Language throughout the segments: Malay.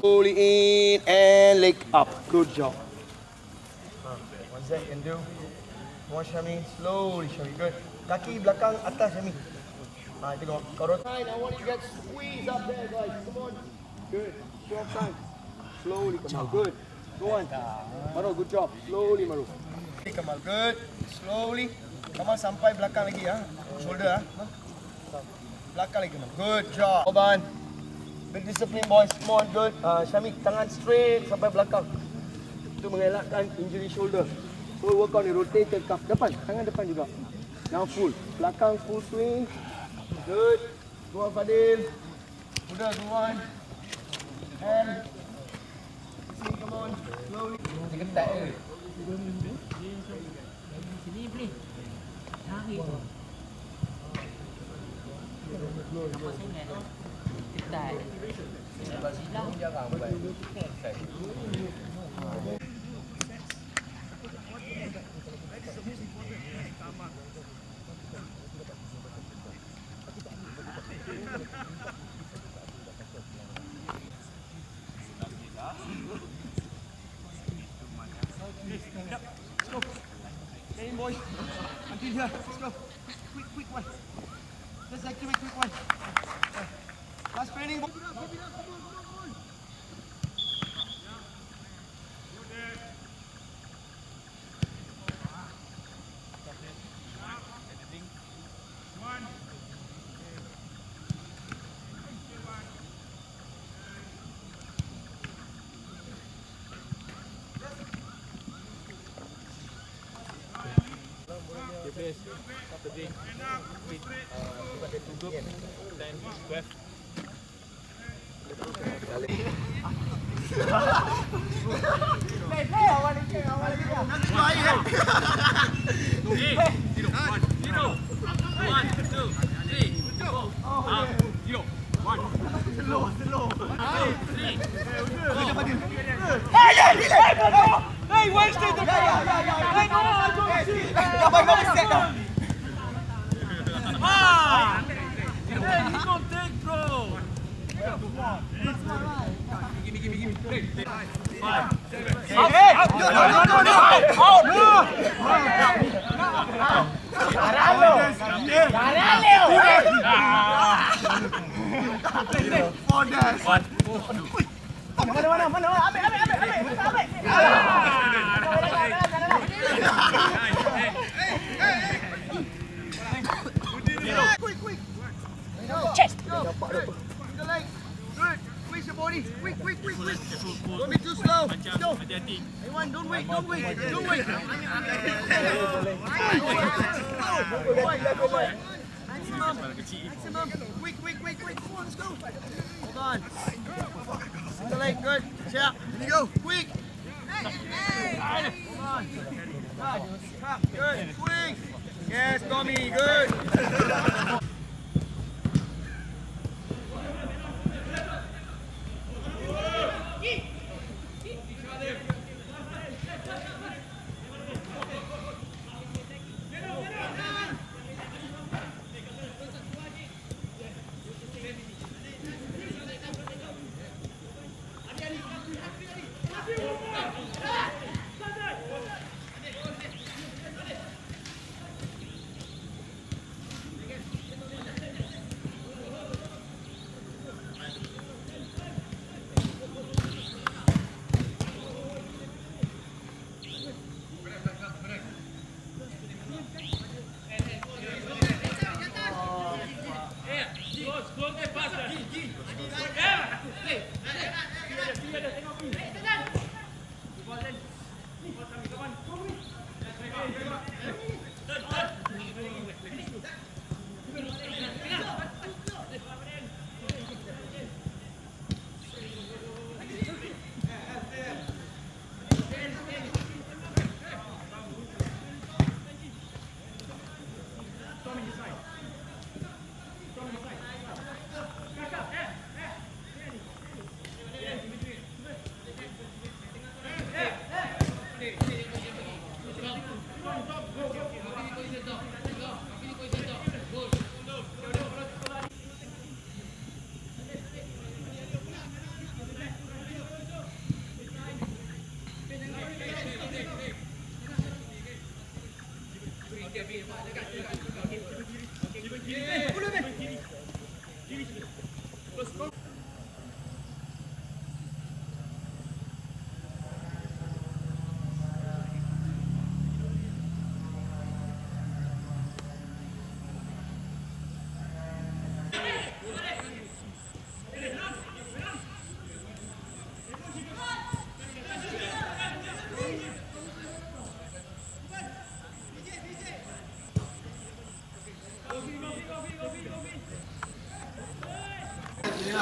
Slowly in and leg up. Good job. One Zach can do. Come on, Shami. Slowly, Shami. Good. Kaki belakang atas, Shami. Tengok. Kau rotate. I want you to get squeezed up there, guys. Come on. Good. Short time. Slowly, Kamal. Good. Go on. Maru, good job. Slowly, Maru. Kamal, good. Slowly. Kamal sampai belakang lagi, ya. Shoulder, belakang lagi, Kamal. Good job. Oban. Big discipline, boys. Come on, good. Shami, tangan straight sampai belakang. Itu mengelakkan injury shoulder. So work on the rotator cuff. Depan, tangan depan juga. Now full. Belakang full swing. Good. Go on, Fadil. Udah, go on. And swing, come on. Slowly. Ketat ke? Sini boleh. Lari tu. Nampak sangat tu. Ketat. Silang. Jarang buat. Stay in, boys. Until here. Let's go. Quick one. Let's activate quick one. Last training. Keep it up. Come on. Hey, wasted the ball! Hey, no, I don't see it! Ah! Hey, he gon' take, bro! That's my right. Give me. Hey! Out! Mana? Ambil! Quick! Chest! The leg! Good! Squeeze your body! Quick! Don't be too slow! Let's go! Everyone, don't wait! Maximum! Quick! Come on, let's go! Hold on! The leg, good! Yeah! Here you go! Quick! Hold on! Good! Swing! Yes, Tommy! Good!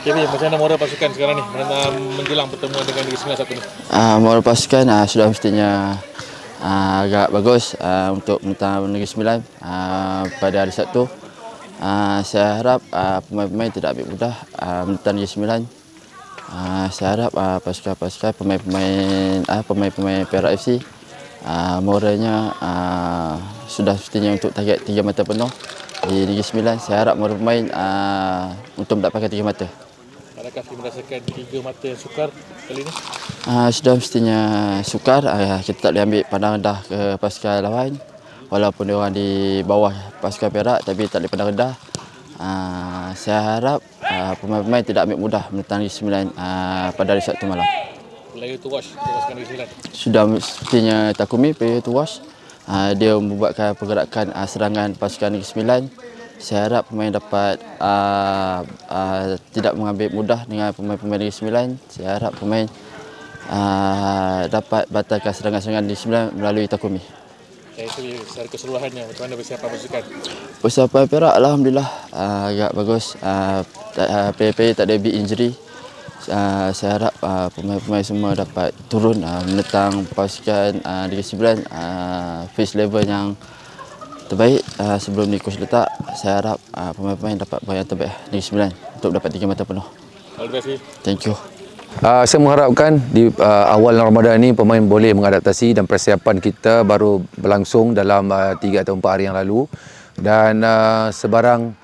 Kevin, macam mana moral pasukan sekarang ni menjelang pertemuan dengan Negeri Sembilan Sabtu ni? Moral pasukan sudah mestinya agak bagus untuk menentang Negeri Sembilan pada hari Sabtu. Saya harap pemain-pemain tidak ambil mudah menentang Negeri Sembilan. Saya harap pasukan-pasukan pemain-pemain Perak FC moralnya sudah mestinya untuk target 3 mata penuh di Negeri Sembilan. Saya harap moral pemain untuk mendapatkan 3 mata. Adakah merasakan 3 mata yang sukar kali ini? Sudah mestinya sukar. Kita tak boleh ambil pandang rendah ke pasukan lawan. Walaupun dia orang di bawah pasukan Perak, tapi tak boleh pandang rendah. Saya harap pemain-pemain tidak ambil mudah menentang Negeri Sembilan pada hari Sabtu malam. Player to watch untuk pasukan Negeri Sembilan? Sudah mestinya Takumi, player to watch. Dia membuatkan pergerakan serangan pasukan Negeri Sembilan. Saya harap pemain dapat tidak mengambil mudah dengan pemain-pemain Negeri Sembilan. Saya harap pemain dapat batalkan serangan-serangan Negeri Sembilan melalui Takumi. Itu secara keseluruhannya, macam mana persiapan pasukan? Persiapan Perak Alhamdulillah agak bagus. Player-player tak ada big injury. Saya harap pemain-pemain semua dapat turun menentang pasukan Negeri Sembilan face level yang terbaik. Sebelum ni coach letak, saya harap pemain-pemain dapat buat yang terbaik Negeri Sembilan untuk dapat 3 mata penuh. All the best. Thank you. Saya mengharapkan di awal Ramadan ini pemain boleh mengadaptasi dan persiapan kita baru berlangsung dalam 3 atau 4 hari yang lalu, dan sebarang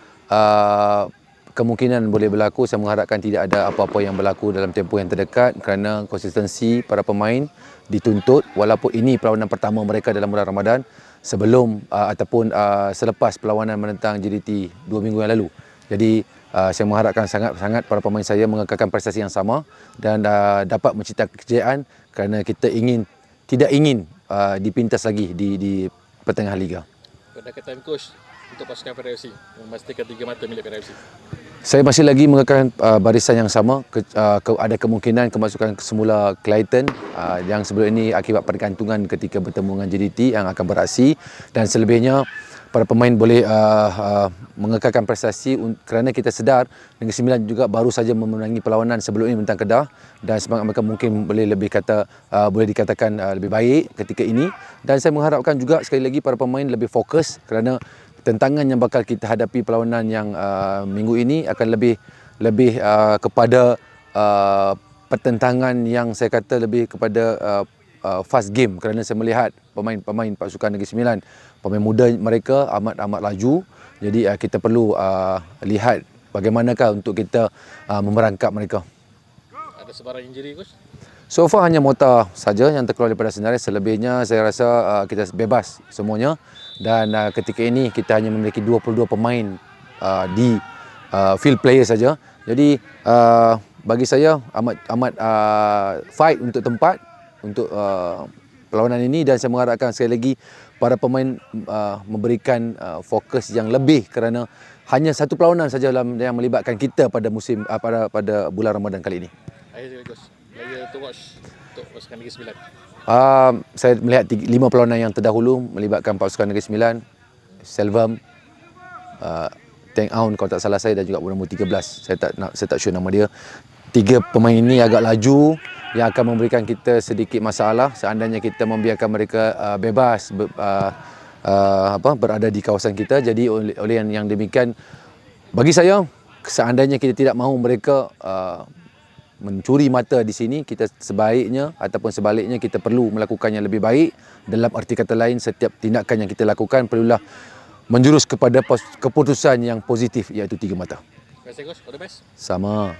kemungkinan boleh berlaku. Saya mengharapkan tidak ada apa-apa yang berlaku dalam tempoh yang terdekat kerana konsistensi para pemain dituntut walaupun ini perlawanan pertama mereka dalam bulan Ramadan sebelum ataupun selepas perlawanan menentang JDT 2 minggu yang lalu. Jadi saya mengharapkan sangat-sangat para pemain saya mengekalkan prestasi yang sama dan dapat menciptakan kejayaan kerana kita tidak ingin dipintas lagi di pertengahan liga. Pendekatan coach untuk pasukan Perak FC memastikan 3 mata milik Perak FC. Saya masih lagi mengekalkan barisan yang sama. Ada kemungkinan kemasukan semula Clayton yang sebelum ini akibat pergantungan ketika bertemu dengan JDT yang akan beraksi, dan selebihnya para pemain boleh mengekalkan prestasi kerana kita sedar Negeri Sembilan juga baru saja memenangi perlawanan sebelum ini menentang Kedah, dan semangat mereka mungkin boleh boleh dikatakan lebih baik ketika ini. Dan saya mengharapkan juga sekali lagi para pemain lebih fokus kerana tentangan yang bakal kita hadapi perlawanan yang minggu ini akan lebih kepada pertentangan yang saya kata lebih kepada fast game, kerana saya melihat pemain pasukan Negeri Sembilan, pemain muda mereka amat laju. Jadi kita perlu lihat bagaimanakah untuk kita memerangkap mereka. Ada sebarang injury coach? So far hanya Mota saja yang terkeluar daripada senarai. Selebihnya saya rasa kita bebas semuanya, dan ketika ini kita hanya memiliki 22 pemain di field player saja. Jadi bagi saya amat fight untuk tempat untuk perlawanan ini, dan saya mengharapkan sekali lagi para pemain memberikan fokus yang lebih kerana hanya satu perlawanan saja yang melibatkan kita pada pada bulan Ramadan kali ini. Akhir coach, player to watch untuk pasukan Negeri Sembilan. Saya melihat 5 perlawanan yang terdahulu melibatkan pasukan Negeri Sembilan, Selvam, Teng Aun kalau tak salah saya, dan juga nombor 13. Saya tak sure nama dia. 3 pemain ini agak laju yang akan memberikan kita sedikit masalah seandainya kita membiarkan mereka bebas berada di kawasan kita. Jadi oleh yang demikian, bagi saya seandainya kita tidak mahu mereka mencuri mata di sini, kita sebaiknya ataupun sebaliknya kita perlu melakukan yang lebih baik. Dalam arti kata lain, setiap tindakan yang kita lakukan perlulah menjurus kepada keputusan yang positif, iaitu 3 mata. Terima kasih coach, all the best. Sama.